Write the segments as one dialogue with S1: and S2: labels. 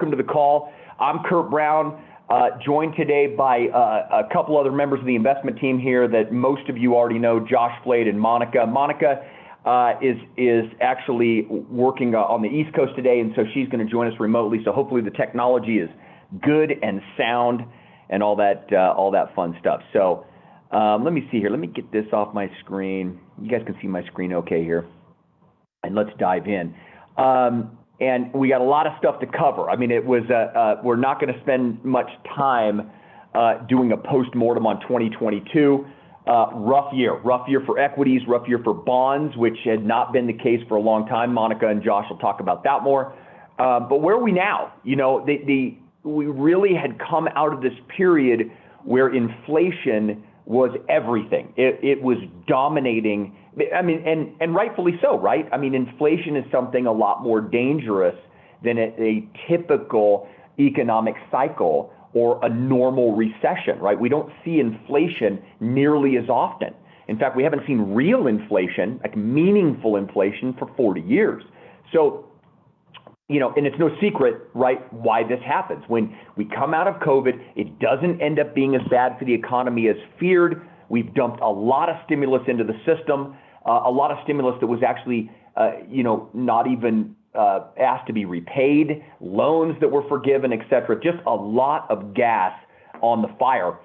S1: Welcome to the call. I'm Kurt Brown, joined today by a couple other members of the investment team here that most of you already know, Josh Flade and Monica. Monica is actually working on the East Coast today, and so she's going to join us remotely. So hopefully the technology is good and sound and all that fun stuff. So let me see here. Let me get this off my screen. You guys can see my screen okay here. And let's dive in. And we got a lot of stuff to cover. I mean, it was we're not going to spend much time doing a post-mortem on 2022. Rough year for equities, rough year for bonds, which had not been the case for a long time. Monica and Josh will talk about that more. But where are we now? You know, we really had come out of this period where inflation was everything. It was dominating. I mean, and rightfully so, right? I mean, inflation is something a lot more dangerous than a typical economic cycle or a normal recession, right? We don't see inflation nearly as often. In fact, we haven't seen real inflation, like meaningful inflation, for 40 years. So, you know, and it's no secret, right, why this happens. When we come out of COVID, it doesn't end up being as bad for the economy as feared. We've dumped a lot of stimulus into the system, a lot of stimulus that was actually, not even asked to be repaid, loans that were forgiven, et cetera. Just a lot of gas on the fire,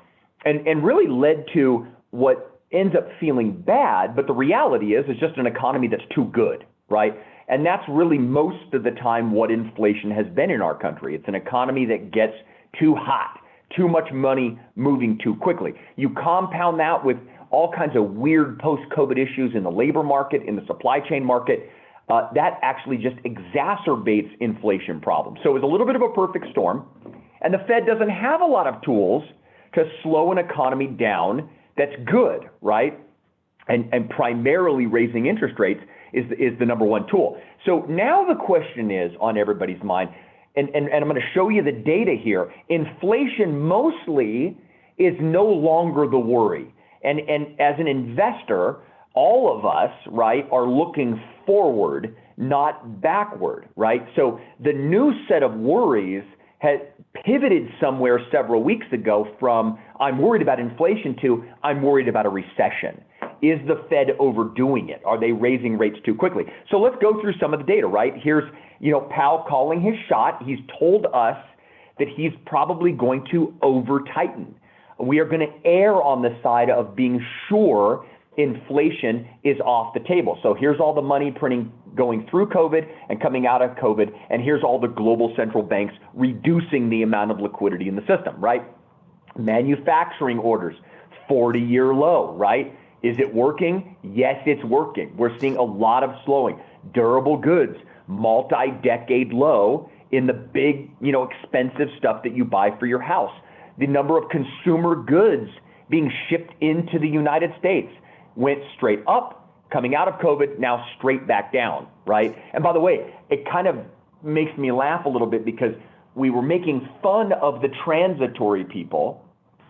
S1: and really led to what ends up feeling bad. But the reality is, it's just an economy that's too good, right? And that's really most of the time what inflation has been in our country. It's an economy that gets too hot, too much money moving too quickly. You compound that with all kinds of weird post-COVID issues in the labor market, in the supply chain market, that actually just exacerbates inflation problems. So it's a little bit of a perfect storm, and the Fed doesn't have a lot of tools to slow an economy down that's good, right? And primarily raising interest rates is the number one tool. So now the question is on everybody's mind, and I'm going to show you the data here. Inflation mostly is no longer the worry. And as an investor, all of us, right, are looking forward, not backward, right? So the new set of worries had pivoted somewhere several weeks ago from I'm worried about inflation to I'm worried about a recession. Is the Fed overdoing it? Are they raising rates too quickly? So let's go through some of the data, right? Here's, Powell calling his shot. He's told us that he's probably going to over-tighten. We are going to err on the side of being sure inflation is off the table. So here's all the money printing going through COVID and coming out of COVID, and here's all the global central banks reducing the amount of liquidity in the system, right? Manufacturing orders, 40-year low, right? Is it working? Yes, it's working. We're seeing a lot of slowing. Durable goods, multi-decade low in the big, expensive stuff that you buy for your house. The number of consumer goods being shipped into the United States went straight up, coming out of COVID, now straight back down, right? And by the way, it kind of makes me laugh a little bit because we were making fun of the transitory people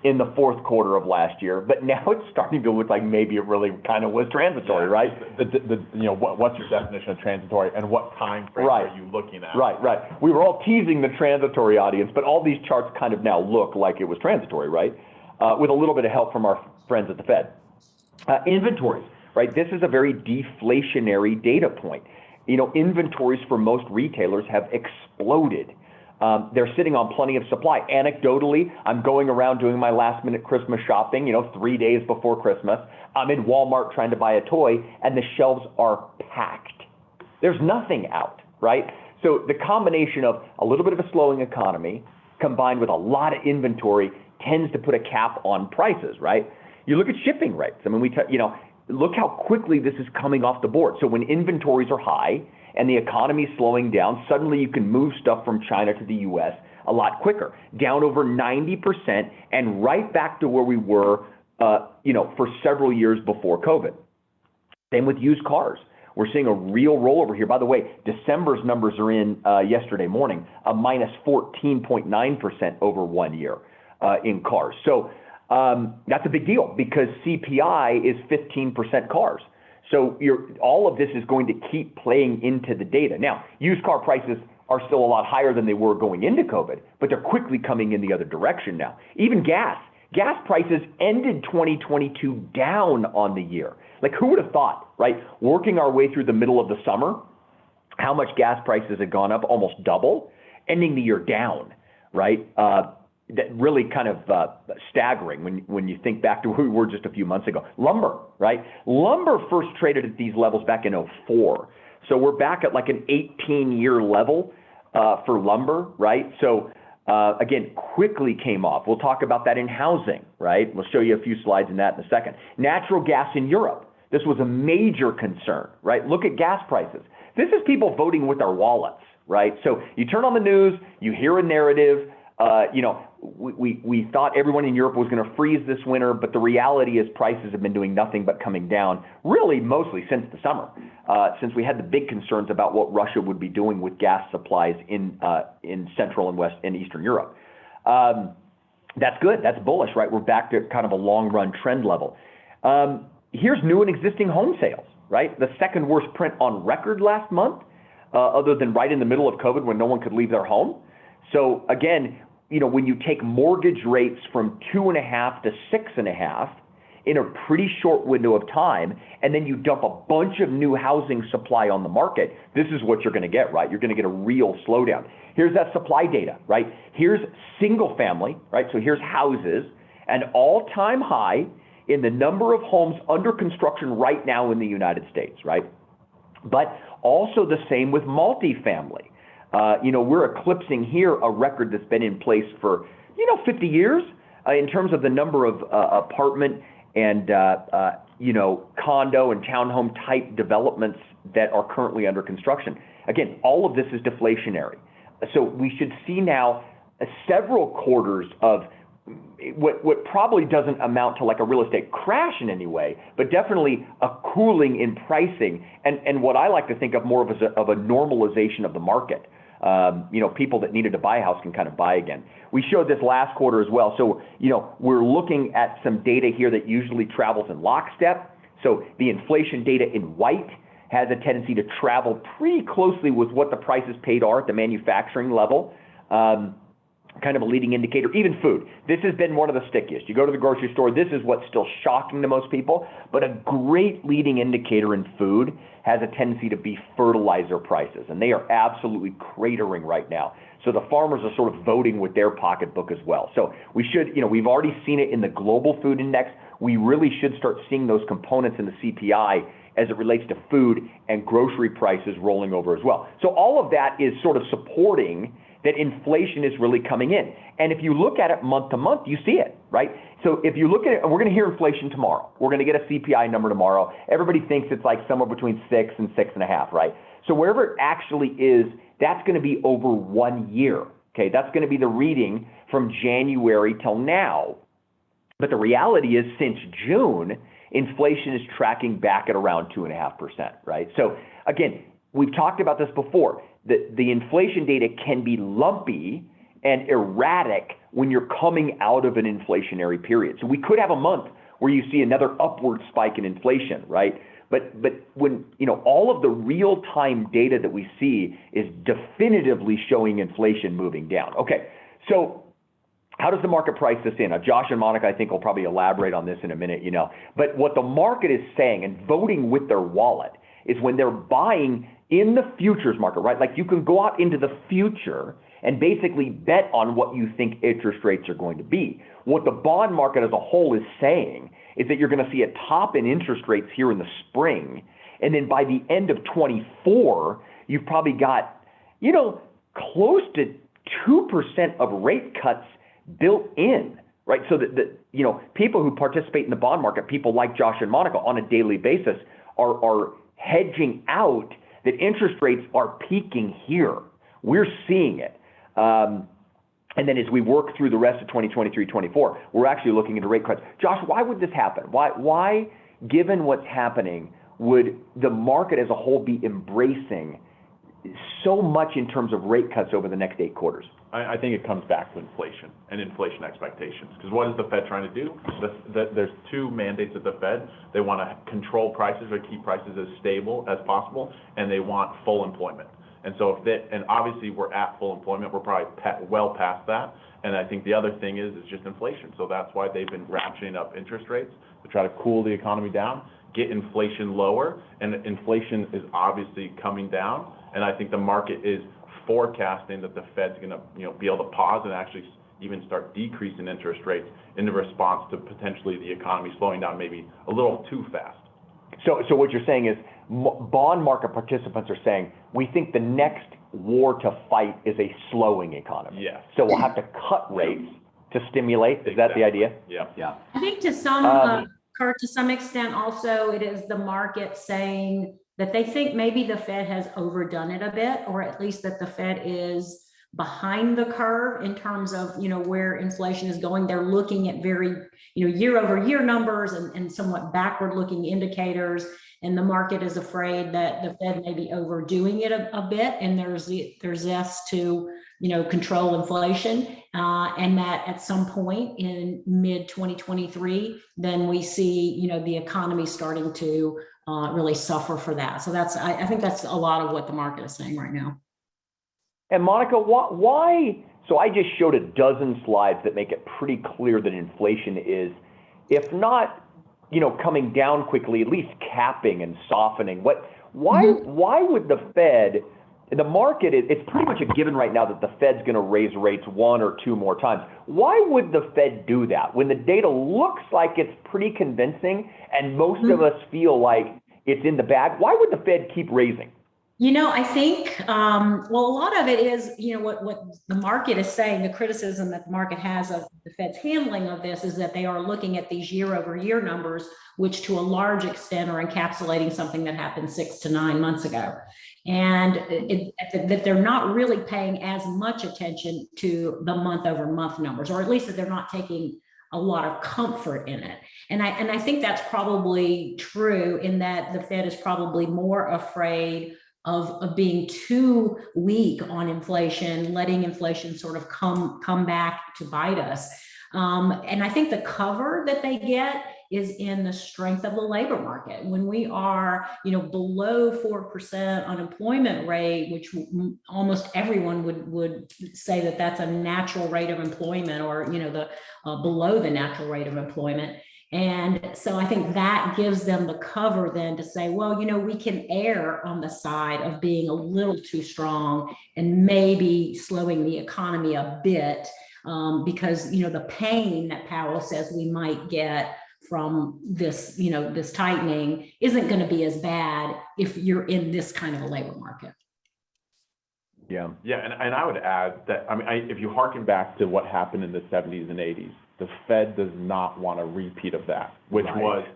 S1: in the fourth quarter of last year, but now it's starting to look like maybe it really kind of was transitory, right?
S2: What's your definition of transitory, and what time frame are you looking at?
S1: Right. We were all teasing the transitory audience, but all these charts kind of now look like it was transitory, right? With a little bit of help from our friends at the Fed. Inventories, right? This is a very deflationary data point. Inventories for most retailers have exploded. They're sitting on plenty of supply. Anecdotally, I'm going around doing my last minute Christmas shopping, 3 days before Christmas. I'm in Walmart trying to buy a toy, and the shelves are packed. There's nothing out, right? So the combination of a little bit of a slowing economy combined with a lot of inventory tends to put a cap on prices, right? You look at shipping rates. I mean, look how quickly this is coming off the board. So when inventories are high and the economy is slowing down, suddenly you can move stuff from China to the U.S. a lot quicker, down over 90% and right back to where we were, for several years before COVID. Same with used cars. We're seeing a real rollover here. By the way, December's numbers are in yesterday morning, a minus 14.9% over 1 year in cars. So that's a big deal because CPI is 15% cars. So all of this is going to keep playing into the data. Now, used car prices are still a lot higher than they were going into COVID, but they're quickly coming in the other direction now. Even gas prices ended 2022 down on the year. Like, who would have thought, right? Working our way through the middle of the summer, how much gas prices had gone up, almost double, ending the year down, right? That really kind of staggering when you think back to where we were just a few months ago. Lumber, right? Lumber first traded at these levels back in 2004. So we're back at like an 18-year level for lumber, right? So again, quickly came off. We'll talk about that in housing, right? We'll show you a few slides in that in a second. Natural gas in Europe. This was a major concern, right? Look at gas prices. This is people voting with their wallets, right? So you turn on the news, you hear a narrative, we thought everyone in Europe was going to freeze this winter, but the reality is prices have been doing nothing but coming down, really mostly since the summer, since we had the big concerns about what Russia would be doing with gas supplies in Central and West and Eastern Europe. That's good. That's bullish, right? We're back to kind of a long-run trend level. Here's new and existing home sales, right? The second worst print on record last month, other than right in the middle of COVID when no one could leave their home. So again, when you take mortgage rates from 2.5 to 6.5 in a pretty short window of time, and then you dump a bunch of new housing supply on the market, this is what you're going to get, right? You're going to get a real slowdown. Here's that supply data, right? Here's single family, right? So here's houses, an all-time high in the number of homes under construction right now in the United States, right? But also the same with multifamily. We're eclipsing here a record that's been in place for, 50 years in terms of the number of apartment and, condo and townhome type developments that are currently under construction. Again, all of this is deflationary. So we should see now several quarters of what probably doesn't amount to like a real estate crash in any way, but definitely a cooling in pricing and what I like to think of more of a normalization of the market. People that needed to buy a house can kind of buy again. We showed this last quarter as well. So, we're looking at some data here that usually travels in lockstep. So the inflation data in white has a tendency to travel pretty closely with what the prices paid are at the manufacturing level. Kind of a leading indicator, even food. This has been one of the stickiest. You go to the grocery store, this is what's still shocking to most people, but a great leading indicator in food has a tendency to be fertilizer prices, and they are absolutely cratering right now. So the farmers are sort of voting with their pocketbook as well. So we should, we've already seen it in the global food index. We really should start seeing those components in the CPI as it relates to food and grocery prices rolling over as well. So all of that is sort of supporting that inflation is really coming in. And if you look at it month to month, you see it, right? So if you look at it, and we're going to hear inflation tomorrow. We're going to get a CPI number tomorrow. Everybody thinks it's like somewhere between 6 and 6.5, right? So wherever it actually is, that's going to be over 1 year, okay? That's going to be the reading from January till now. But the reality is since June, inflation is tracking back at around 2.5%, right? So again, we've talked about this before. The inflation data can be lumpy and erratic when you're coming out of an inflationary period. So we could have a month where you see another upward spike in inflation, right? But when, all of the real-time data that we see is definitively showing inflation moving down. Okay, so how does the market price this in? Josh and Monica, I think, will probably elaborate on this in a minute, But what the market is saying and voting with their wallet is when they're buying in the futures market, right? Like you can go out into the future and basically bet on what you think interest rates are going to be. What the bond market as a whole is saying is that you're going to see a top in interest rates here in the spring. And then by the end of 24, you've probably got, close to 2% of rate cuts built in, right? So that, people who participate in the bond market, people like Josh and Monica on a daily basis are hedging out that interest rates are peaking here. We're seeing it. And then as we work through the rest of 2023, 24, we're actually looking into rate cuts. Josh, why would this happen? Why, given what's happening, would the market as a whole be embracing so much in terms of rate cuts over the next 8 quarters?
S2: I think it comes back to inflation and inflation expectations. Because what is the Fed trying to do? There's 2 mandates at the Fed. They want to control prices or keep prices as stable as possible, and they want full employment. And so and obviously we're at full employment, we're probably well past that. And I think the other thing is just inflation. So that's why they've been ratcheting up interest rates to try to cool the economy down, get inflation lower, and inflation is obviously coming down. And I think the market is forecasting that the Fed's going to, be able to pause and actually even start decreasing interest rates in response to potentially the economy slowing down maybe a little too fast.
S1: So what you're saying is bond market participants are saying, we think the next war to fight is a slowing economy.
S2: Yes.
S1: So we'll have to cut rates to stimulate. Is that the idea?
S2: Yeah.
S1: Yeah.
S3: I think to Kurt, to some extent also, it is the market saying that they think maybe the Fed has overdone it a bit, or at least that the Fed is behind the curve in terms of, where inflation is going. They're looking at very, year over year numbers and somewhat backward looking indicators. And the market is afraid that the Fed may be overdoing it a bit. And there's zest to, control inflation. And that at some point in mid 2023, then we see, the economy starting to really suffer for that. So I think that's a lot of what the market is saying right now.
S1: And Monica, why? So I just showed a dozen slides that make it pretty clear that inflation is, if not, coming down quickly, at least capping and softening. Why would the Fed, the market, it's pretty much a given right now that the Fed's going to raise rates 1 or 2 more times. Why would the Fed do that when the data looks like it's pretty convincing and most of us feel like it's in the bag? Why would the Fed keep raising?
S3: I think, a lot of it is, what the market is saying, the criticism that the market has of the Fed's handling of this is that they are looking at these year over year numbers, which to a large extent are encapsulating something that happened 6 to 9 months ago. And that they're not really paying as much attention to the month over month numbers, or at least that they're not taking a lot of comfort in it. And I think that's probably true in that the Fed is probably more afraid of being too weak on inflation, letting inflation sort of come back to bite us. And I think the cover that they get is in the strength of the labor market. When we are, below 4% unemployment rate, which almost everyone would say that that's a natural rate of employment, or the below the natural rate of employment. And so I think that gives them the cover then to say, well, we can err on the side of being a little too strong and maybe slowing the economy a bit, because, the pain that Powell says we might get from this, this tightening isn't going to be as bad if you're in this kind of a labor market.
S2: Yeah, and I would add that, if you harken back to what happened in the 70s and 80s, the Fed does not want a repeat of that, which was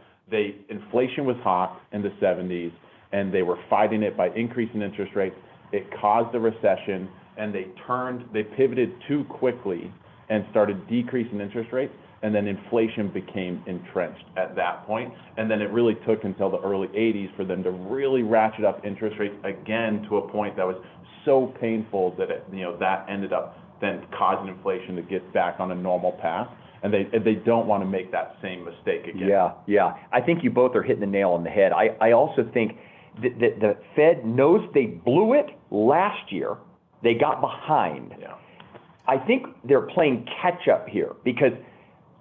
S2: inflation was hot in the 70s, and they were fighting it by increasing interest rates. It caused a recession, and they pivoted too quickly and started decreasing interest rates, and then inflation became entrenched at that point. And then it really took until the early 80s for them to really ratchet up interest rates again to a point that was so painful that that ended up then causing inflation to get back on a normal path. And they don't want to make that same mistake again.
S1: Yeah. I think you both are hitting the nail on the head. I also think that the Fed knows they blew it last year. They got behind.
S2: Yeah.
S1: I think they're playing catch up here because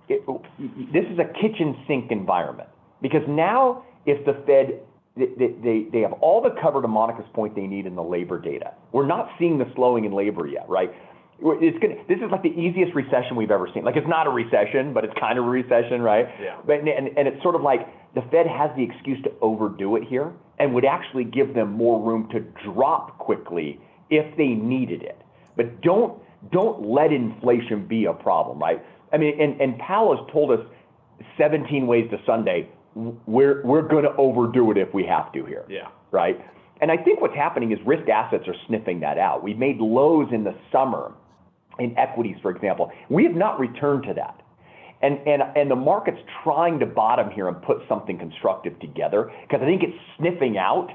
S1: this is a kitchen sink environment. Because now if the Fed, they have all the cover, to Monica's point, they need in the labor data. We're not seeing the slowing in labor yet, right? This is like the easiest recession we've ever seen. Like, it's not a recession, but it's kind of a recession, right?
S2: Yeah.
S1: But and it's sort of like the Fed has the excuse to overdo it here and would actually give them more room to drop quickly if they needed it. But don't let inflation be a problem, right? And Powell has told us 17 ways to Sunday, we're going to overdo it if we have to here.
S2: Yeah.
S1: Right? And I think what's happening is risk assets are sniffing that out. We made lows in the summer in equities, for example. We have not returned to that. And the market's trying to bottom here and put something constructive together, because I think it's sniffing out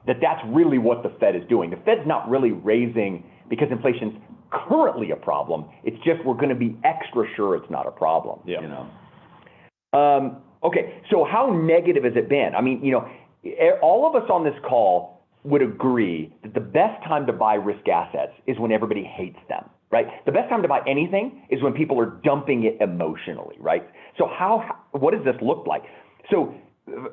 S1: that that's really what the Fed is doing. The Fed's not really raising because inflation's currently a problem. It's just we're going to be extra sure it's not a problem.
S2: Yeah.
S1: Okay, so how negative has it been? All of us on this call, would agree that the best time to buy risk assets is when everybody hates them, right? The best time to buy anything is when people are dumping it emotionally, right? So what does this look like? So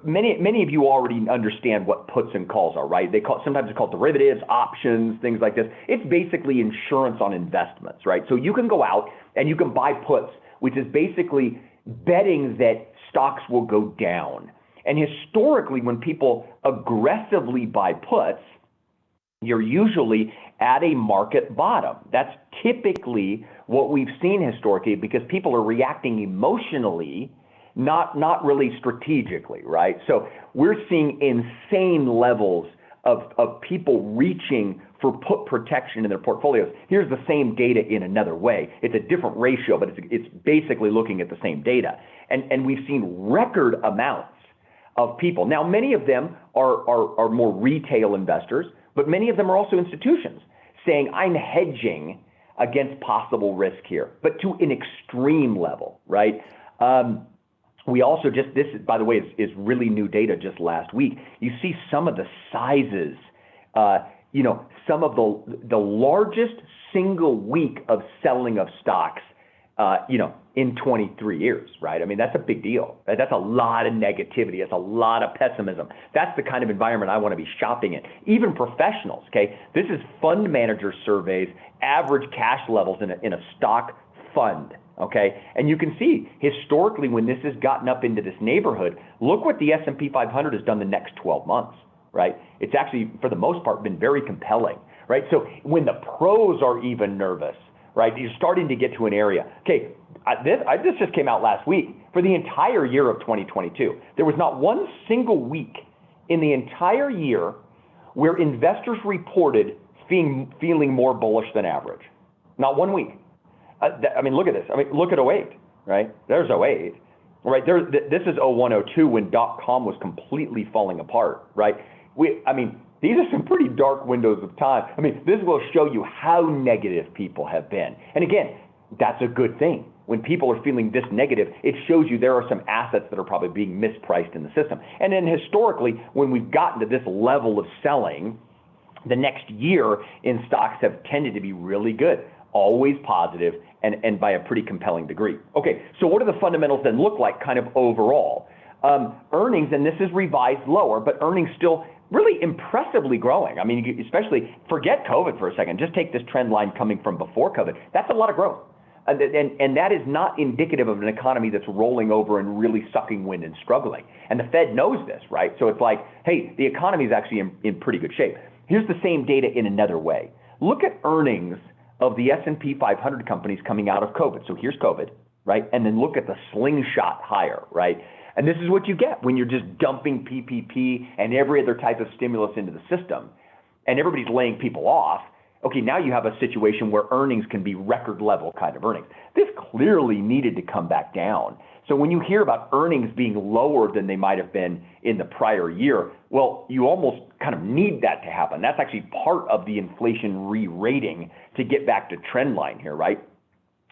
S1: many of you already understand what puts and calls are, right? Sometimes it's called derivatives, options, things like this. It's basically insurance on investments, right? So you can go out and you can buy puts, which is basically betting that stocks will go down. And historically, when people aggressively buy puts, you're usually at a market bottom. That's typically what we've seen historically because people are reacting emotionally, not really strategically, right? So we're seeing insane levels of people reaching for put protection in their portfolios. Here's the same data in another way. It's a different ratio, but it's basically looking at the same data. And we've seen record amounts of people. Now, many of them are more retail investors, but many of them are also institutions saying, I'm hedging against possible risk here, but to an extreme level, right? We also this, by the way, is really new data just last week. You see some of the sizes, some of the largest single week of selling of stocks, in 23 years, right? I mean, that's a big deal. That's a lot of negativity. That's a lot of pessimism. That's the kind of environment I want to be shopping in. Even professionals, okay? This is fund manager surveys, average cash levels in a stock fund, okay? And you can see historically when this has gotten up into this neighborhood, look what the S&P 500 has done the next 12 months, right? It's actually, for the most part, been very compelling, right? So when the pros are even nervous, right, you're starting to get to an area. Okay, this just came out last week. For the entire year of 2022, there was not one single week in the entire year where investors reported feeling more bullish than average. Not one week. I mean, look at this. I mean, look at '08, right? There's '08, right? This is '01, '02 when .com was completely falling apart, right? These are some pretty dark windows of time. I mean, this will show you how negative people have been. And again, that's a good thing. When people are feeling this negative, it shows you there are some assets that are probably being mispriced in the system. And then historically, when we've gotten to this level of selling, the next year in stocks have tended to be really good, always positive, and by a pretty compelling degree. Okay, so what do the fundamentals then look like kind of overall? Earnings, and this is revised lower, but earnings still really impressively growing. I mean, especially forget COVID for a second. Just take this trend line coming from before COVID. That's a lot of growth. And that is not indicative of an economy that's rolling over and really sucking wind and struggling. And the Fed knows this, right? So it's like, hey, the economy is actually in pretty good shape. Here's the same data in another way. Look at earnings of the S&P 500 companies coming out of COVID. So here's COVID, right? And then look at the slingshot higher, right? And this is what you get when you're just dumping PPP and every other type of stimulus into the system, and everybody's laying people off. Okay, now you have a situation where earnings can be record level kind of earnings. This clearly needed to come back down. So when you hear about earnings being lower than they might have been in the prior year, well, you almost kind of need that to happen. That's actually part of the inflation re-rating to get back to trend line here, right?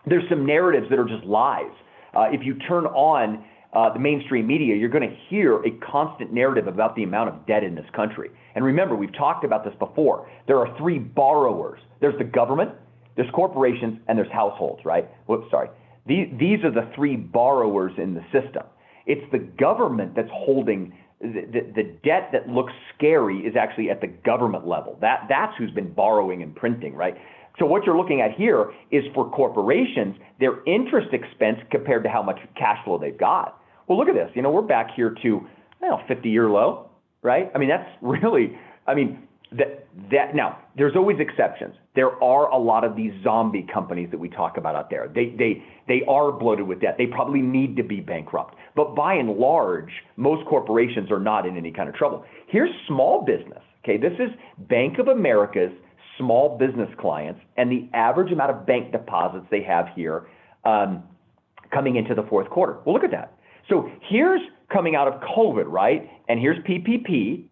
S1: There's some narratives that are just lies. If you turn on the mainstream media, you're going to hear a constant narrative about the amount of debt in this country. And remember, we've talked about this before. There are three borrowers. There's the government, there's corporations, and there's households, right? Whoops, sorry. These are the three borrowers in the system. It's the government that's holding the debt that looks scary is actually at the government level. That's who's been borrowing and printing, right? So what you're looking at here is for corporations, their interest expense compared to how much cash flow they've got. Well, look at this. We're back here to 50-year low, right? I mean, that's really, that now there's always exceptions. There are a lot of these zombie companies that we talk about out there. They are bloated with debt. They probably need to be bankrupt. But by and large, most corporations are not in any kind of trouble. Here's small business. Okay, this is Bank of America's small business clients and the average amount of bank deposits they have here coming into the fourth quarter. Well, look at that. So here's coming out of COVID, right? And here's PPP.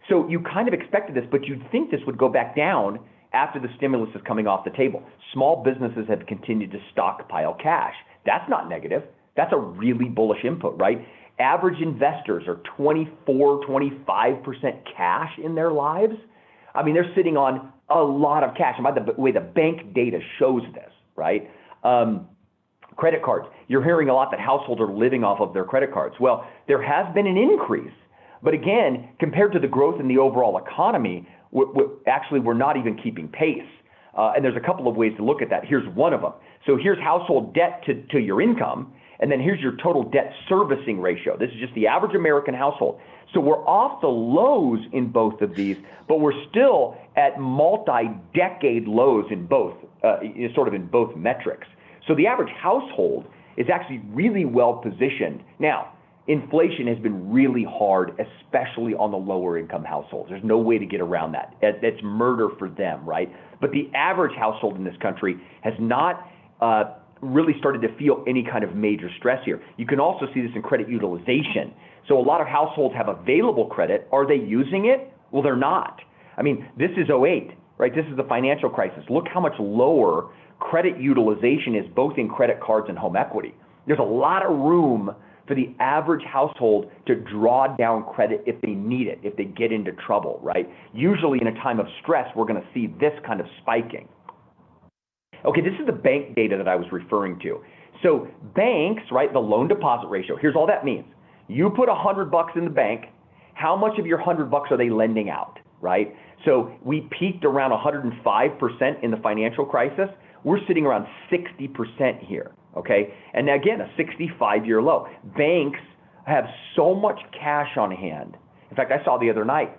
S1: So you kind of expected this, but you'd think this would go back down after the stimulus is coming off the table. Small businesses have continued to stockpile cash. That's not negative. That's a really bullish input, right? average investors are 24, 25% cash in their lives. I mean, they're sitting on a lot of cash. And by the way, the bank data shows this, right? Credit cards. You're hearing a lot that households are living off of their credit cards. Well, there has been an increase, but again, compared to the growth in the overall economy, actually we're not even keeping pace. And there's a couple of ways to look at that. Here's one of them. So here's household debt to your income, and then here's your total debt servicing ratio. This is just the average American household. So we're off the lows in both of these, but we're still at multi-decade lows in both, sort of in both metrics. So the average household is actually really well positioned. Now, inflation has been really hard, especially on the lower income households. There's no way to get around that. That's murder for them, right? But the average household in this country has not really started to feel any kind of major stress here. You can also see this in credit utilization. So a lot of households have available credit. Are they using it? Well, they're not. I mean, this is '08, right? This is the financial crisis. Look how much lower credit utilization is both in credit cards and home equity. There's a lot of room for the average household to draw down credit if they need it, if they get into trouble, right? Usually in a time of stress, we're going to see this kind of spiking. Okay, this is the bank data that I was referring to. So banks, right, the loan deposit ratio, here's all that means. You put $100 in the bank, how much of your $100 are they lending out, right? So we peaked around 105% in the financial crisis. We're sitting around 60% here, okay? And again, a 65-year low. Banks have so much cash on hand. In fact, I saw the other night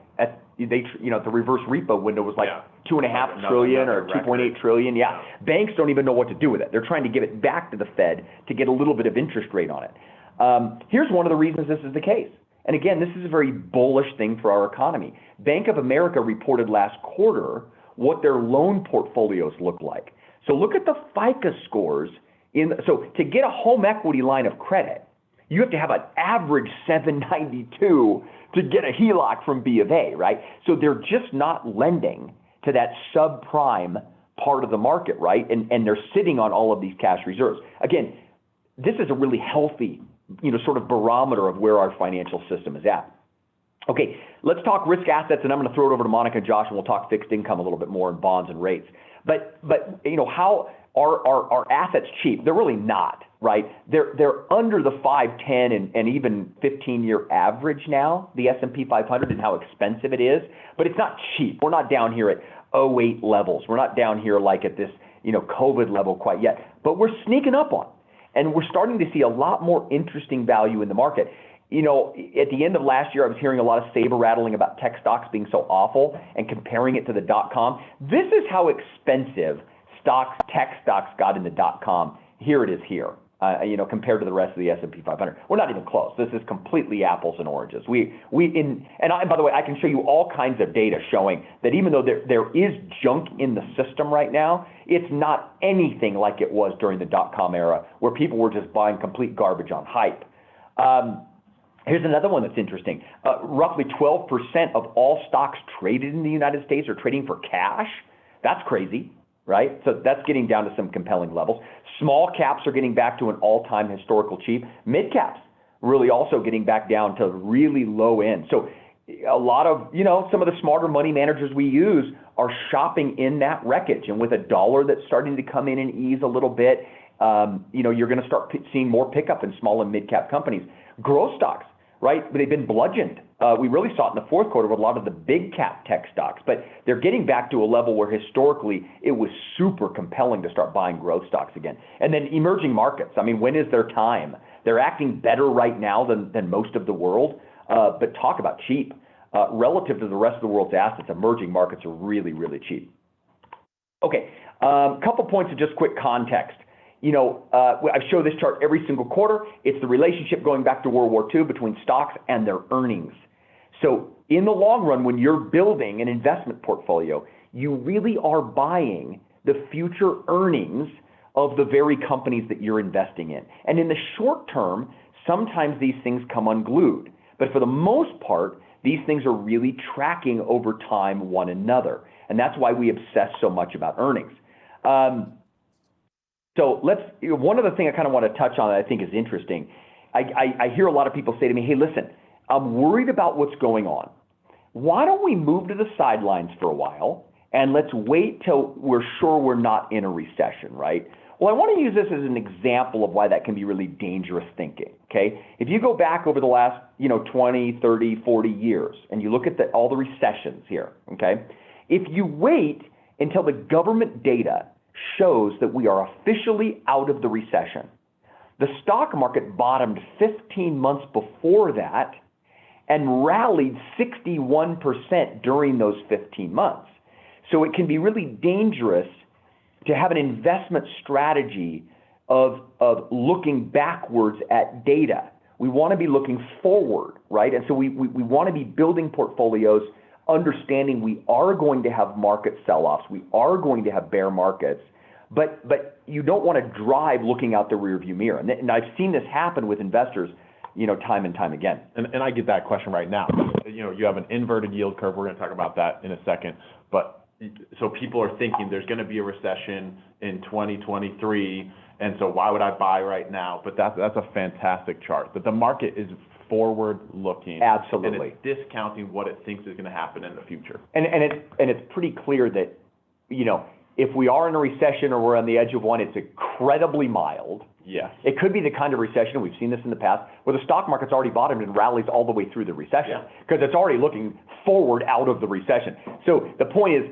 S1: the reverse repo window was like $2.5 trillion or $2.8 trillion. Yeah, banks don't even know what to do with it. They're trying to give it back to the Fed to get a little bit of interest rate on it. Here's one of the reasons this is the case. And again, this is a very bullish thing for our economy. Bank of America reported last quarter what their loan portfolios look like. So look at the FICO scores. So to get a home equity line of credit, you have to have an average 792 to get a HELOC from B of A, right? So they're just not lending to that subprime part of the market, right? And they're sitting on all of these cash reserves. Again, this is a really healthy, sort of barometer of where our financial system is at. Okay, let's talk risk assets, and I'm going to throw it over to Monica and Josh, and we'll talk fixed income a little bit more and bonds and rates. But how are assets cheap? They're really not, right? They're under the 5, 10, and even 15-year average now, the S&P 500, and how expensive it is. But it's not cheap. We're not down here at '08 levels. We're not down here like at this, COVID level quite yet. But we're sneaking up on, and we're starting to see a lot more interesting value in the market. At the end of last year, I was hearing a lot of saber rattling about tech stocks being so awful and comparing it to the .com. This is how expensive tech stocks got in the .com. Here it is here, compared to the rest of the S&P 500. We're not even close. This is completely apples and oranges. And by the way, I can show you all kinds of data showing that even though there is junk in the system right now, it's not anything like it was during the .com era where people were just buying complete garbage on hype. Here's another one that's interesting. Roughly 12% of all stocks traded in the United States are trading for cash. That's crazy, right? So that's getting down to some compelling levels. Small caps are getting back to an all-time historical cheap. Mid caps really also getting back down to really low end. So a lot of, some of the smarter money managers we use are shopping in that wreckage. And with a dollar that's starting to come in and ease a little bit, you're going to start seeing more pickup in small and mid-cap companies. Growth stocks, right? But they've been bludgeoned. We really saw it in the fourth quarter with a lot of the big cap tech stocks, but they're getting back to a level where historically it was super compelling to start buying growth stocks again. And then emerging markets. I mean, when is their time? They're acting better right now than most of the world, but talk about cheap. Relative to the rest of the world's assets, emerging markets are really, really cheap. Okay, a couple points of just quick context. I show this chart every single quarter. It's the relationship going back to World War II between stocks and their earnings. So in the long run, when you're building an investment portfolio, you really are buying the future earnings of the very companies that you're investing in. And in the short term, sometimes these things come unglued. But for the most part, these things are really tracking over time one another. And that's why we obsess so much about earnings. So one other thing I kind of want to touch on that I think is interesting. I hear a lot of people say to me, hey, listen, I'm worried about what's going on. Why don't we move to the sidelines for a while and let's wait till we're sure we're not in a recession, right? Well, I want to use this as an example of why that can be really dangerous thinking, okay? If you go back over the last, 20, 30, 40 years, and you look at all the recessions here, okay? If you wait until the government data shows that we are officially out of the recession, the stock market bottomed 15 months before that and rallied 61% during those 15 months. So it can be really dangerous to have an investment strategy of looking backwards at data. We want to be looking forward, right? And so we want to be building portfolios, understanding we are going to have market sell-offs, we are going to have bear markets, but you don't want to drive looking out the rearview mirror. And I've seen this happen with investors, time and time again.
S2: And I get that question right now. You have an inverted yield curve. We're going to talk about that in a second. But so people are thinking there's going to be a recession in 2023, and so why would I buy right now? But that's a fantastic chart. That the market is forward-looking.
S1: Absolutely.
S2: And it's discounting what it thinks is going to happen in the future.
S1: And it's pretty clear that, if we are in a recession or we're on the edge of one, it's incredibly mild.
S2: Yes.
S1: It could be the kind of recession, we've seen this in the past, where the stock market's already bottomed and rallies all the way through the recession, because it's already looking forward out of the recession. So the point is,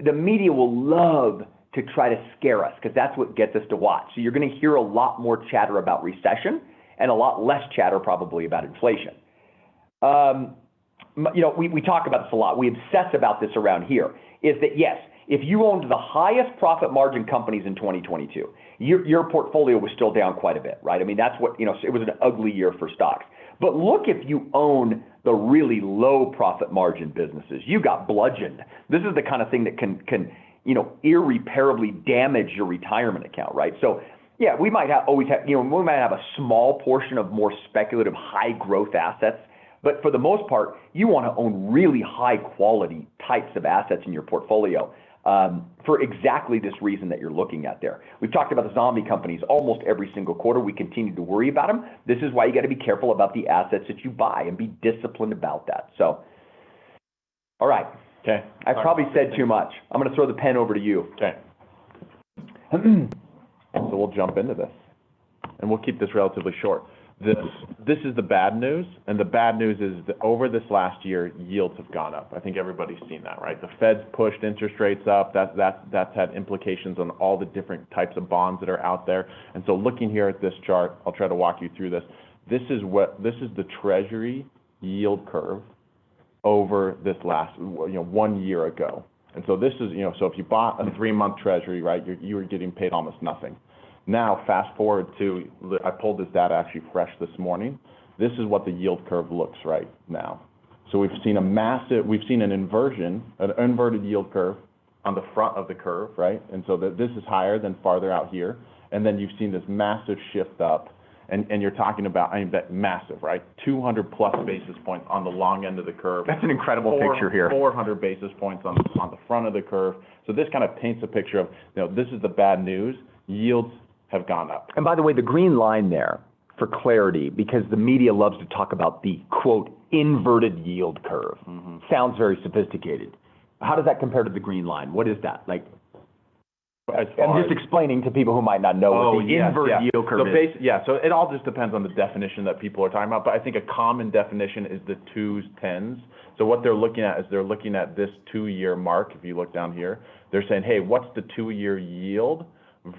S1: the media will love to try to scare us, because that's what gets us to watch. So you're going to hear a lot more chatter about recession and a lot less chatter probably about inflation. We talk about this a lot. We obsess about this around here, is that yes, if you owned the highest profit margin companies in 2022, your portfolio was still down quite a bit, right? I mean, that's what, it was an ugly year for stocks. But look, if you own the really low profit margin businesses, you got bludgeoned. This is the kind of thing that can irreparably damage your retirement account, right? So yeah, we might always have a small portion of more speculative high growth assets, but for the most part, you want to own really high quality types of assets in your portfolio. For exactly this reason that you're looking at there. We've talked about the zombie companies almost every single quarter. We continue to worry about them. This is why you got to be careful about the assets that you buy and be disciplined about that. So, all right.
S2: Okay.
S1: I probably said too much. I'm going to throw the pen over to you.
S2: Okay. So we'll jump into this, and we'll keep this relatively short. This is the bad news, and the bad news is that over this last year, yields have gone up. I think everybody's seen that, right? The Fed's pushed interest rates up. That's had implications on all the different types of bonds that are out there. And so looking here at this chart, I'll try to walk you through this. This is the Treasury yield curve over this last, 1 year ago. And so this is, so if you bought a 3-month Treasury, right, you were getting paid almost nothing. Now, fast forward to, I pulled this data actually fresh this morning. This is what the yield curve looks right now. So we've seen an inversion, an inverted yield curve on the front of the curve, right? And so this is higher than farther out here. And then you've seen this massive shift up. And you're talking about, massive, right? 200 plus basis points on the long end of the curve.
S1: That's an incredible picture here.
S2: 400 basis points on the front of the curve. So this kind of paints a picture of, this is the bad news. Yields have gone up.
S1: And by the way, the green line there, for clarity, because the media loves to talk about the, quote, inverted yield curve. Mm-hmm. Sounds very sophisticated. How does that compare to the green line? What is that? I'm just explaining to people who might not know what the inverted yield curve is.
S2: So it all just depends on the definition that people are talking about, but I think a common definition is the 2s, 10s. So what they're looking at is they're looking at this 2-year mark. If you look down here, they're saying, hey, what's the 2-year yield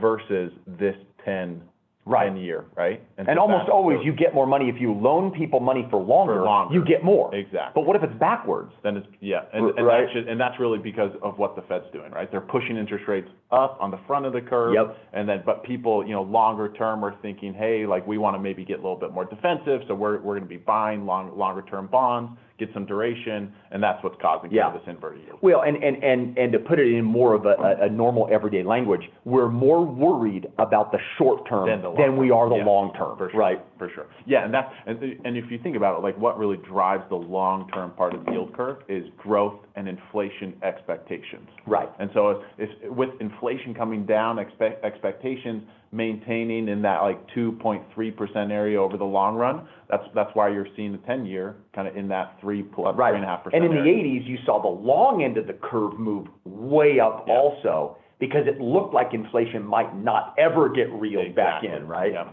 S2: versus this 10-year, right?
S1: And almost always you get more money if you loan people money for longer. You get more.
S2: Exactly.
S1: But what if it's backwards?
S2: Then it's, and that's really because of what the Fed's doing, right? They're pushing interest rates up on the front of the curve.
S1: Yep.
S2: But people, longer term are thinking, hey, we want to maybe get a little bit more defensive, so we're going to be buying longer term bonds, get some duration, and that's what's causing this inverted yield.
S1: Well, and to put it in more of a normal everyday language, we're more worried about the short term than we are the long term.
S2: For sure.
S1: Right.
S2: For sure. Yeah, and if you think about it, what really drives the long term part of the yield curve is growth and inflation expectations.
S1: Right.
S2: And so with inflation coming down, expectations, maintaining in that like 2.3% area over the long run. That's why you're seeing the 10-year kind of in that 3.5%.
S1: And in the 80s, you saw the long end of the curve move way up also, because it looked like inflation might not ever get reeled back in, right?
S2: Yeah.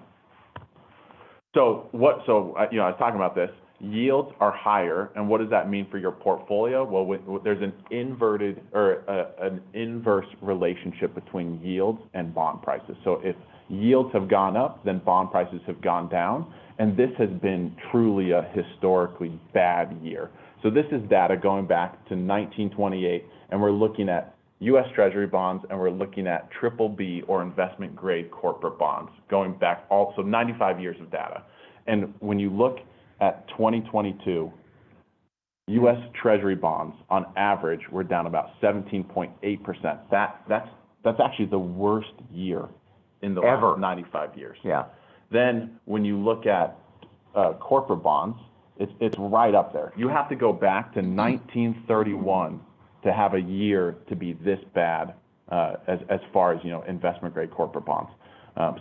S2: So I was talking about this. Yields are higher, and what does that mean for your portfolio? Well, there's an an inverse relationship between yields and bond prices. So if yields have gone up, then bond prices have gone down, and this has been truly a historically bad year. So this is data going back to 1928, and we're looking at U.S. Treasury bonds, and we're looking at BBB or investment grade corporate bonds, going back also 95 years of data. And when you look at 2022, U.S. Treasury bonds on average were down about 17.8%. That's actually the worst year in the last 95 years.
S1: Yeah.
S2: Then when you look at corporate bonds, it's right up there. You have to go back to 1931 to have a year to be this bad as far as investment grade corporate bonds.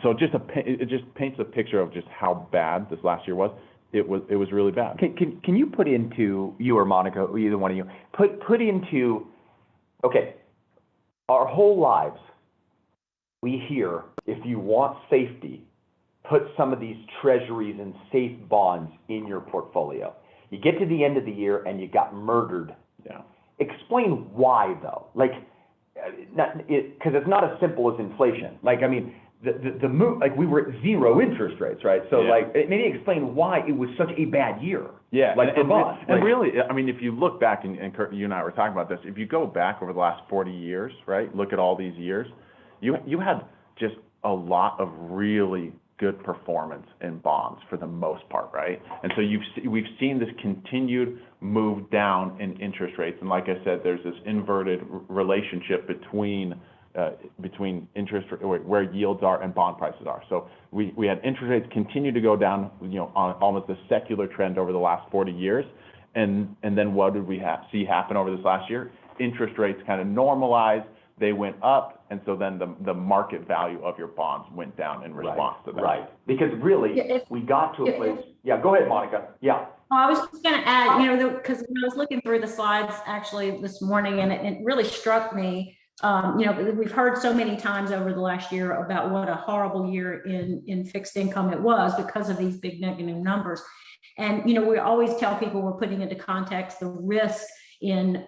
S2: So it just paints a picture of just how bad this last year was. It was really bad.
S1: Can you put into, you or Monica, either one of you, put into, okay, our whole lives, we hear, if you want safety, put some of these treasuries and safe bonds in your portfolio. You get to the end of the year and you got murdered.
S2: Yeah.
S1: Explain why, though. Like, because it's not as simple as inflation. Like, I mean, the move, like we were at zero interest rates, right? So like, maybe explain why it was such a bad year.
S2: Yeah,
S1: like for bonds.
S2: And really, I mean, if you look back, and Kurt, you and I were talking about this, if you go back over the last 40 years, right, look at all these years, you had just a lot of really good performance in bonds for the most part, right? And so we've seen this continued move down in interest rates, and like I said, there's this inverted relationship between interest where yields are and bond prices are. So we had interest rates continue to go down, on almost a secular trend over the last 40 years, and then what did we see happen over this last year? Interest rates kind of normalized, they went up, and so then the market value of your bonds went down in response to that.
S1: Right, because really, we got to a place. Yeah, go ahead, Monica. Yeah.
S3: Oh, I was just going to add, because when I was looking through the slides actually this morning, and it really struck me. We've heard so many times over the last year about what a horrible year in fixed income it was because of these big negative numbers. And, we always tell people we're putting into context the risk in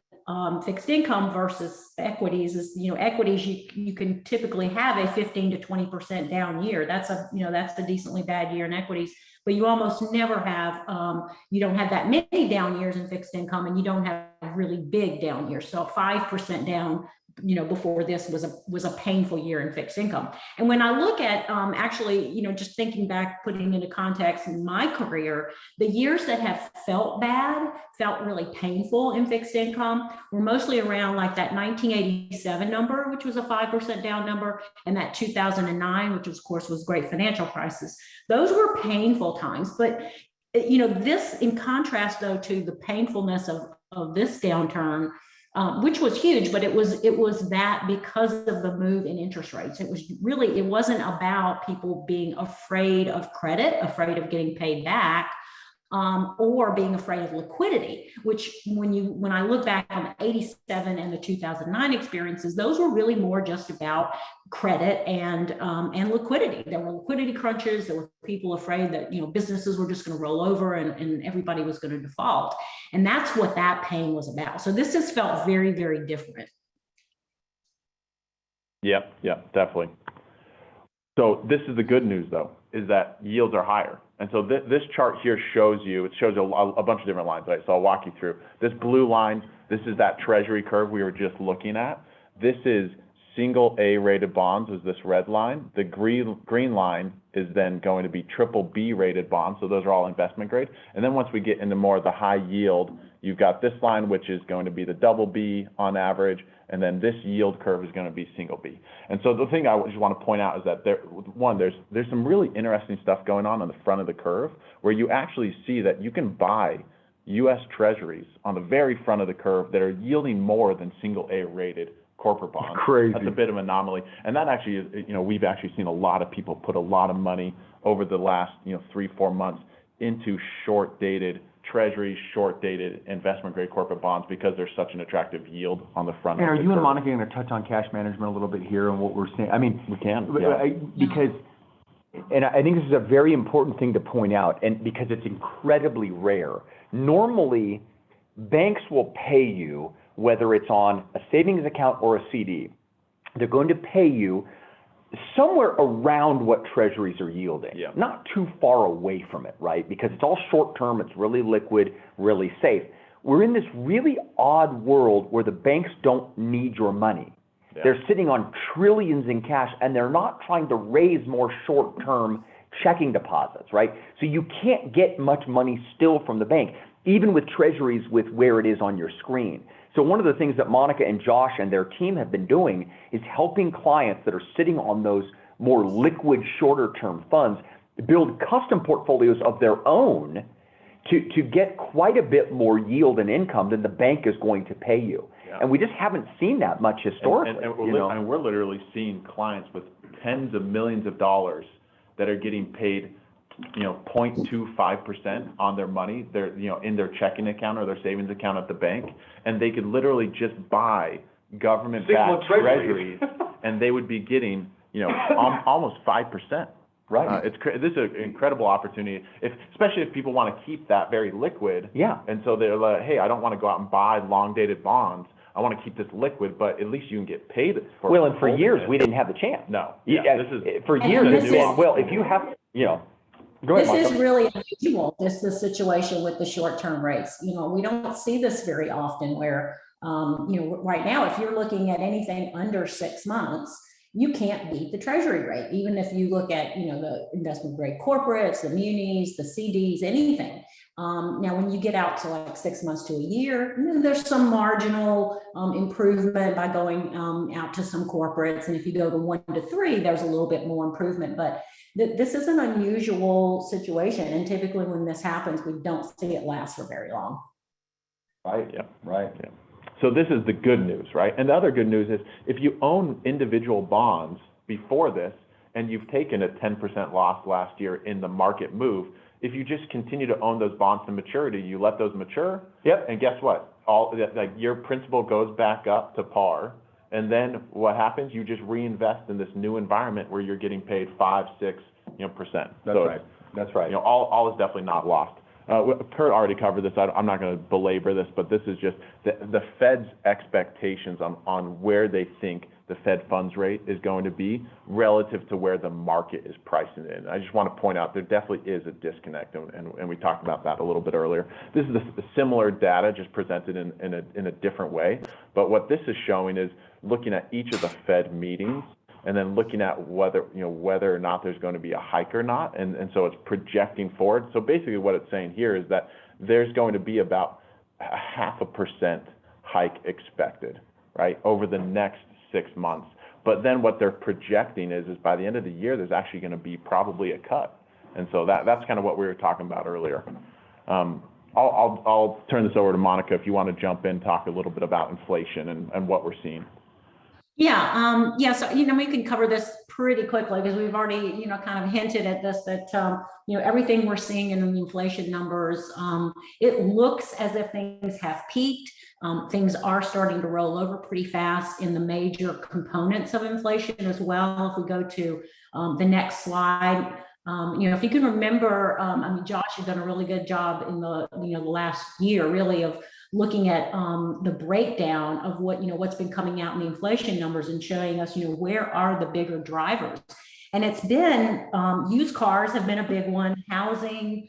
S3: fixed income versus equities is, equities, you can typically have a 15 to 20% down year. That's a decently bad year in equities, but you almost never have, you don't have that many down years in fixed income, and you don't have really big down years. So 5% down, before this was a painful year in fixed income. And when I look at actually, just thinking back, putting into context in my career, the years that have felt bad, felt really painful in fixed income were mostly around like that 1987 number, which was a 5% down number, and that 2009, which of course was great financial crisis. Those were painful times, but this in contrast though to the painfulness of this downturn, which was huge, but it was that because of the move in interest rates. It wasn't about people being afraid of credit, afraid of getting paid back, or being afraid of liquidity, which when I look back on the 87 and the 2009 experiences, those were really more just about credit and liquidity. There were liquidity crunches. There were people afraid that, businesses were just going to roll over and everybody was going to default. And that's what that pain was about. So this has felt very, very different.
S2: Yep, definitely. So this is the good news, though, is that yields are higher. And so this chart here shows a bunch of different lines, right? So I'll walk you through. This blue line, this is that treasury curve we were just looking at. This is single A rated bonds, is this red line. The green line is then going to be BBB rated bonds. So those are all investment grade. And then once we get into more of the high yield, you've got this line, which is going to be the BB on average. And then this yield curve is going to be single B. And so the thing I just want to point out is that there's some really interesting stuff going on the front of the curve where you actually see that you can buy U.S. Treasuries on the very front of the curve that are yielding more than single A rated corporate bonds.
S1: It's crazy.
S2: That's a bit of an anomaly. And that actually is, we've actually seen a lot of people put a lot of money over the last, 3-4 months into short-dated treasuries, short-dated investment-grade corporate bonds because there's such an attractive yield on the front end.
S1: And are you and Monica going to touch on cash management a little bit here and what we're seeing? I mean,
S2: we can, yeah.
S1: Because, and I think this is a very important thing to point out, and because it's incredibly rare. Normally, banks will pay you, whether it's on a savings account or a CD, they're going to pay you somewhere around what treasuries are yielding, not too far away from it, right? Because it's all short term, it's really liquid, really safe. We're in this really odd world where the banks don't need your money. Yeah. They're sitting on trillions in cash and they're not trying to raise more short term checking deposits, right? So you can't get much money still from the bank, even with treasuries with where it is on your screen. So one of the things that Monica and Josh and their team have been doing is helping clients that are sitting on those more liquid, shorter term funds build custom portfolios of their own to get quite a bit more yield and income than the bank is going to pay you. Yeah. And we just haven't seen that much historically.
S2: And we're literally seeing clients with tens of millions of dollars that are getting paid 0.25% on their money, in their checking account or their savings account at the bank, and they could literally just buy government-backed treasuries, and they would be getting, almost 5%.
S1: Right.
S2: This is an incredible opportunity, especially if people want to keep that very liquid.
S1: Yeah.
S2: And so they're like, hey, I don't want to go out and buy long-dated bonds. I want to keep this liquid, but at least you can get paid for.
S1: Well, and for years we didn't have the chance.
S2: No.
S1: Yeah. This is for years. If you have, Go ahead,
S3: this is really unusual, the situation with the short-term rates. We don't see this very often where, right now, if you're looking at anything under 6 months, you can't beat the treasury rate. Even if you look at, the investment grade corporates, the munis, the CDs, anything. Now, when you get out to like 6 months to a year, there's some marginal improvement by going out to some corporates. And if you go to 1 to 3, there's a little bit more improvement. But this is an unusual situation. And typically when this happens, we don't see it last for very long.
S2: Right. Yeah. Right. Yeah. So this is the good news, right? And the other good news is if you own individual bonds before this and you've taken a 10% loss last year in the market move, if you just continue to own those bonds to maturity, you let those mature.
S1: Yep.
S2: And guess what? Your principal goes back up to par. And then what happens? You just reinvest in this new environment where you're getting paid 5-6%.
S1: That's right.
S2: All is definitely not lost. Kurt already covered this. I'm not going to belabor this, but this is just the Fed's expectations on where they think the Fed funds rate is going to be relative to where the market is pricing it in. I just want to point out there definitely is a disconnect, and we talked about that a little bit earlier. This is the similar data just presented in a different way, but what this is showing is looking at each of the Fed meetings and then looking at whether or not there's going to be a hike or not, and so it's projecting forward. So basically what it's saying here is that there's going to be about 0.5% hike expected, right, over the next 6 months. But then what they're projecting is by the end of the year, there's actually going to be probably a cut. And so that's kind of what we were talking about earlier. I'll turn this over to Monica if you want to jump in, talk a little bit about inflation and what we're seeing.
S3: Yeah. So, we can cover this pretty quickly because we've already, kind of hinted at this, that, everything we're seeing in the inflation numbers, it looks as if things have peaked. Things are starting to roll over pretty fast in the major components of inflation as well. If we go to the next slide, if you can remember, Josh has done a really good job in the last year, really, of looking at the breakdown of what's been coming out in the inflation numbers and showing us, where are the bigger drivers. And it's been used cars have been a big one, housing,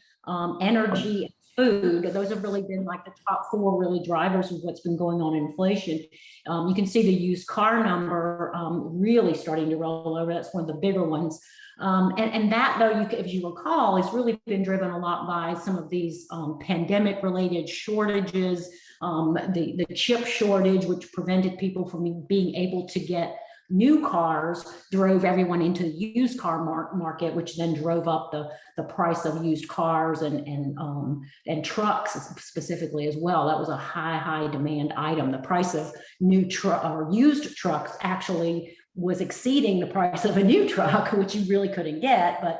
S3: energy, food. Those have really been like the top 4 really drivers of what's been going on in inflation. You can see the used car number really starting to roll over. That's one of the bigger ones. And that, though, if you recall, has really been driven a lot by some of these pandemic-related shortages, the chip shortage, which prevented people from being able to get new cars drove everyone into the used car market, which then drove up the price of used cars and trucks specifically as well. That was a high demand item. The price of new or used trucks actually was exceeding the price of a new truck, which you really couldn't get, but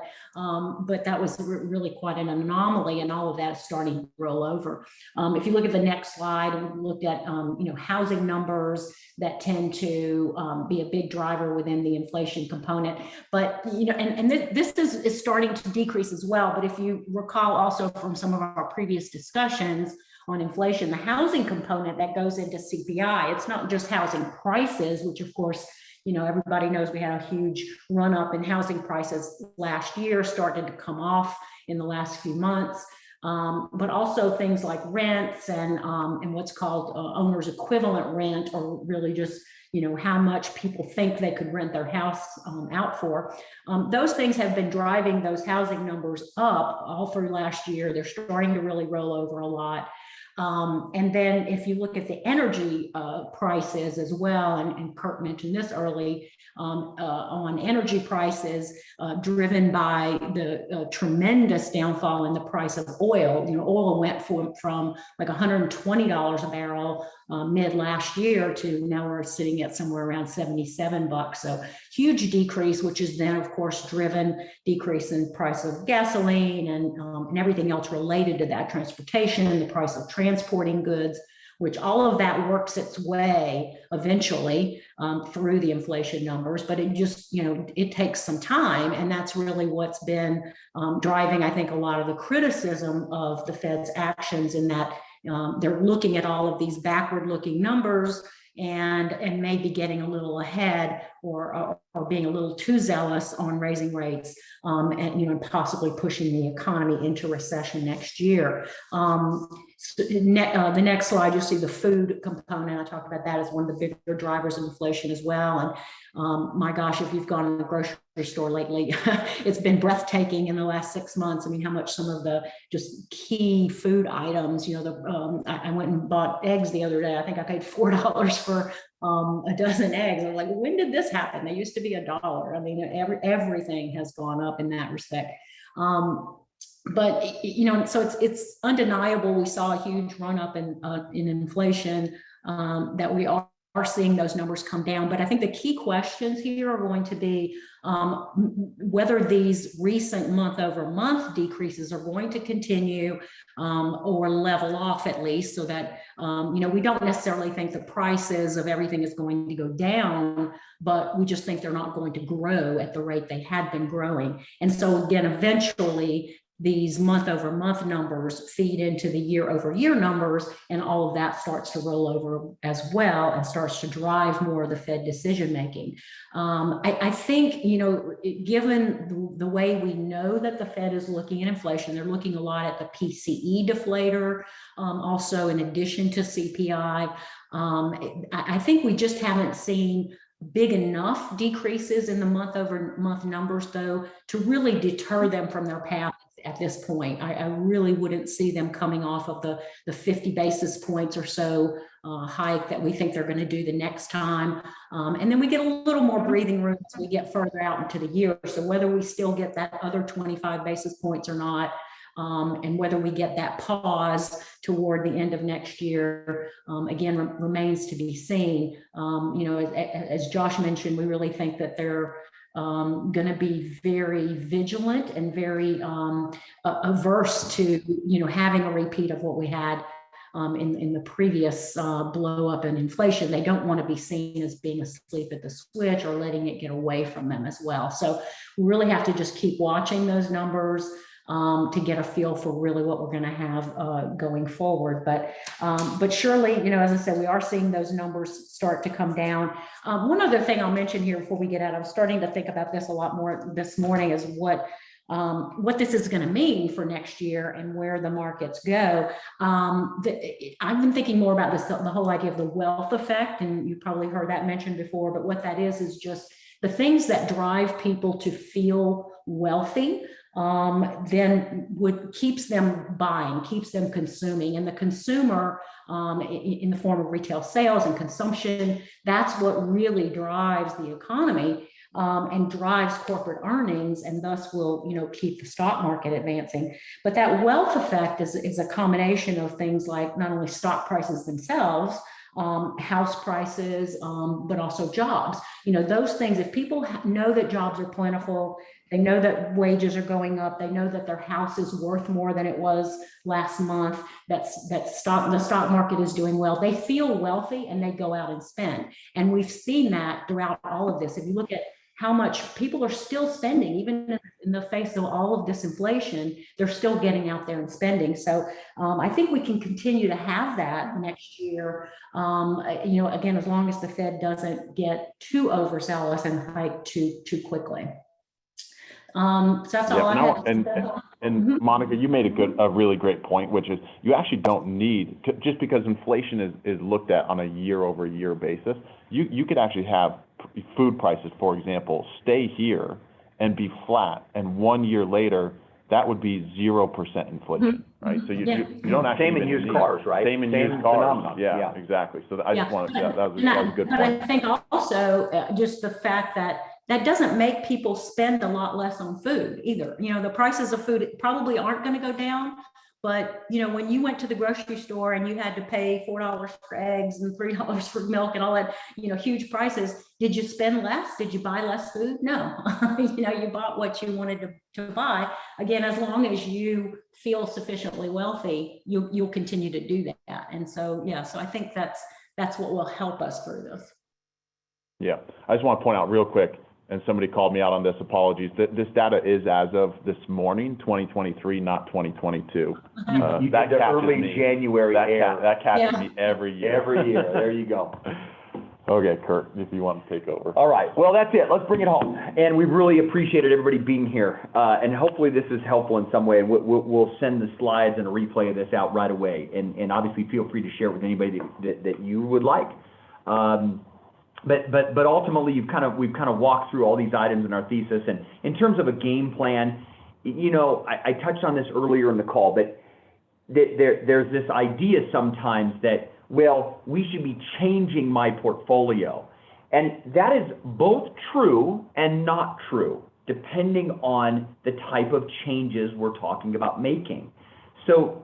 S3: that was really quite an anomaly, and all of that is starting to roll over. If you look at the next slide, we looked at housing numbers that tend to be a big driver within the inflation component, but this is starting to decrease as well. But if you recall also from some of our previous discussions on inflation, the housing component that goes into CPI, it's not just housing prices, which of course everybody knows we had a huge run up in housing prices last year, started to come off in the last few months, but also things like rents and what's called owner's equivalent rent, or really just how much people think they could rent their house out for. Those things have been driving those housing numbers up all through last year. They're starting to really roll over a lot. And then if you look at the energy prices as well, and Kurt mentioned this early, on energy prices driven by the tremendous downfall in the price of oil. Oil went from like $120 a barrel mid last year to now we're sitting at somewhere around $77. So huge decrease, which is then of course driven decrease in price of gasoline and everything else related to that, transportation and the price of transporting goods, which all of that works its way eventually through the inflation numbers, but it just, it takes some time. And that's really what's been driving, I think, a lot of the criticism of the Fed's actions, in that they're looking at all of these backward looking numbers and maybe getting a little ahead or being a little too zealous on raising rates and possibly pushing the economy into recession next year. The next slide, you'll see the food component. I talked about that as one of the bigger drivers of inflation as well. And my gosh, if you've gone to the grocery store lately, it's been breathtaking in the last 6 months. I mean, how much some of the just key food items, I went and bought eggs the other day. I think I paid $4 for a dozen eggs. I was like, when did this happen? They used to be $1. I mean, everything has gone up in that respect. But so it's undeniable. We saw a huge run up in inflation, that we are seeing those numbers come down. But I think the key questions here are going to be whether these recent month-over-month decreases are going to continue or level off, at least, so that we don't necessarily think the prices of everything is going to go down, but we just think they're not going to grow at the rate they had been growing. And so again, eventually these month-over-month numbers feed into the year-over-year numbers, and all of that starts to roll over as well and starts to drive more of the Fed decision making. I think, given the way we know that the Fed is looking at inflation, they're looking a lot at the PCE deflator, also in addition to CPI. I think we just haven't seen big enough decreases in the month-over-month numbers, though, to really deter them from their path at this point. I really wouldn't see them coming off of the 50 basis points or so hike that we think they're going to do the next time. And then we get a little more breathing room as we get further out into the year. So whether we still get that other 25 basis points or not, and whether we get that pause toward the end of next year, again, remains to be seen. As Josh mentioned, we really think that they're going to be very vigilant and very averse to having a repeat of what we had in the previous blow up in inflation. They don't want to be seen as being asleep at the switch or letting it get away from them as well. So we really have to just keep watching those numbers to get a feel for really what we're going to have going forward. But surely, as I said, we are seeing those numbers start to come down. One other thing I'll mention here before we get out, I'm starting to think about this a lot more this morning, is what this is going to mean for next year and where the markets go. I've been thinking more about this, the whole idea of the wealth effect, and you've probably heard that mentioned before, but what that is just the things that drive people to feel wealthy then keeps them buying, keeps them consuming. And the consumer, in the form of retail sales and consumption, that's what really drives the economy, and drives corporate earnings, and thus will, keep the stock market advancing. But that wealth effect is a combination of things like not only stock prices themselves, house prices, but also jobs. Those things, if people know that jobs are plentiful, they know that wages are going up, they know that their house is worth more than it was last month, the stock market is doing well, they feel wealthy and they go out and spend. And we've seen that throughout all of this. If you look at how much people are still spending, even in the face of all of this inflation, they're still getting out there and spending. So I think we can continue to have that next year, again, as long as the Fed doesn't get too overzealous and hike too quickly. So that's all I have.
S2: And Monica, you made a really great point, which is you actually don't need just because inflation is looked at on a year-over-year basis. You could actually have food prices, for example, stay here and be flat, and 1 year later that would be 0% inflation, right? So you don't actually
S1: same in used cars, right?
S2: Same in used cars. Yeah, exactly. So I just wanted that was a good point.
S3: But I think also just the fact that doesn't make people spend a lot less on food either. The prices of food probably aren't going to go down, but when you went to the grocery store and you had to pay $4 for eggs and $3 for milk and all that, huge prices, did you spend less? Did you buy less food? No. You bought what you wanted to buy. Again, as long as you feel sufficiently wealthy, you'll continue to do that. And so, so I think that's what will help us through this.
S2: Yeah, I just want to point out real quick, and somebody called me out on this, apologies, this data is as of this morning, 2023, not 2022.
S1: That early January
S2: that catches me every year.
S1: Every year, there you go.
S2: Okay, Kurt, if you want to take over.
S1: All right, well, that's it. Let's bring it home. And we really appreciated everybody being here. And hopefully this is helpful in some way. And we'll send the slides and a replay of this out right away. And obviously feel free to share it with anybody that you would like. But ultimately, we've kind of walked through all these items in our thesis. And in terms of a game plan, I touched on this earlier in the call, but there's this idea sometimes that, well, we should be changing my portfolio. And that is both true and not true, depending on the type of changes we're talking about making. So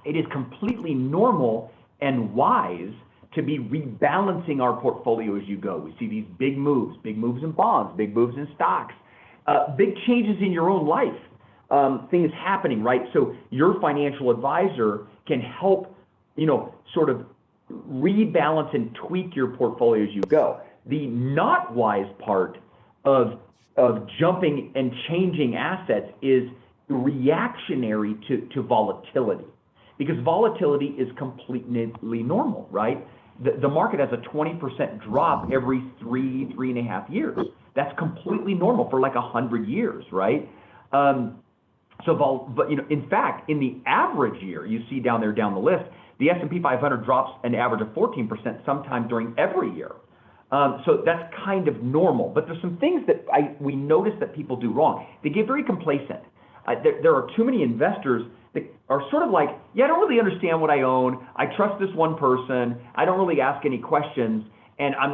S1: it is completely normal and wise to be rebalancing our portfolio as you go. We see these big moves in bonds, big moves in stocks, big changes in your own life, things happening, right? So your financial advisor can help, sort of rebalance and tweak your portfolio as you go. The not wise part of jumping and changing assets is reactionary to volatility, because volatility is completely normal, right? The market has a 20% drop every 3.5 years. That's completely normal for like 100 years, right? But in fact, in the average year, you see down the list, the S&P 500 drops an average of 14% sometime during every year. So that's kind of normal. But there's some things that we notice that people do wrong. They get very complacent. There are too many investors that are sort of like, I don't really understand what I own. I trust this one person. I don't really ask any questions. And I'm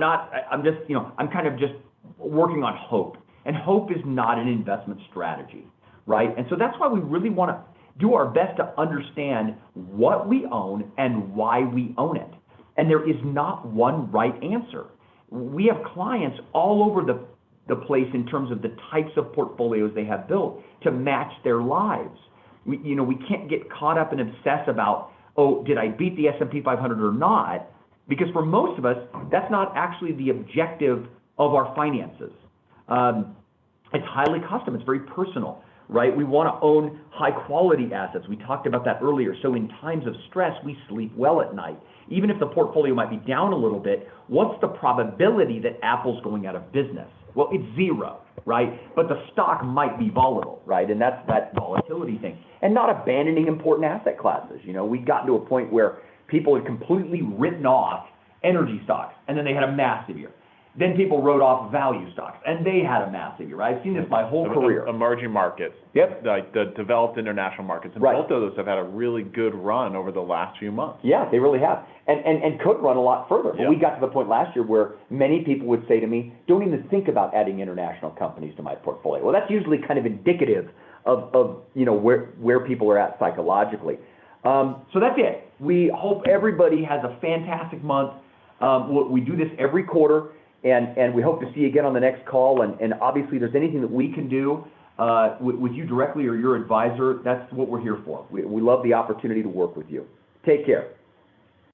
S1: kind of just working on hope. And hope is not an investment strategy, right? And so that's why we really want to do our best to understand what we own and why we own it. And there is not one right answer. We have clients all over the place in terms of the types of portfolios they have built to match their lives. We can't get caught up and obsess about, did I beat the S&P 500 or not? Because for most of us, that's not actually the objective of our finances. It's highly custom. It's very personal, right? We want to own high quality assets. We talked about that earlier. So in times of stress, we sleep well at night. Even if the portfolio might be down a little bit, what's the probability that Apple's going out of business? Well, it's 0, right? But the stock might be volatile, right? And that's that volatility thing. And not abandoning important asset classes. We've gotten to a point where people had completely written off energy stocks, and then they had a massive year. Then people wrote off value stocks, and they had a massive year. I've seen this my whole career.
S2: Emerging markets.
S1: Yep.
S2: Like the developed international markets. And both of those have had a really good run over the last few months.
S1: Yeah, they really have. And could run a lot further. But we got to the point last year where many people would say to me, don't even think about adding international companies to my portfolio. Well, that's usually kind of indicative of where people are at psychologically. So that's it. We hope everybody has a fantastic month. We do this every quarter, and we hope to see you again on the next call. And obviously, if there's anything that we can do with you directly or your advisor, that's what we're here for. We love the opportunity to work with you. Take care.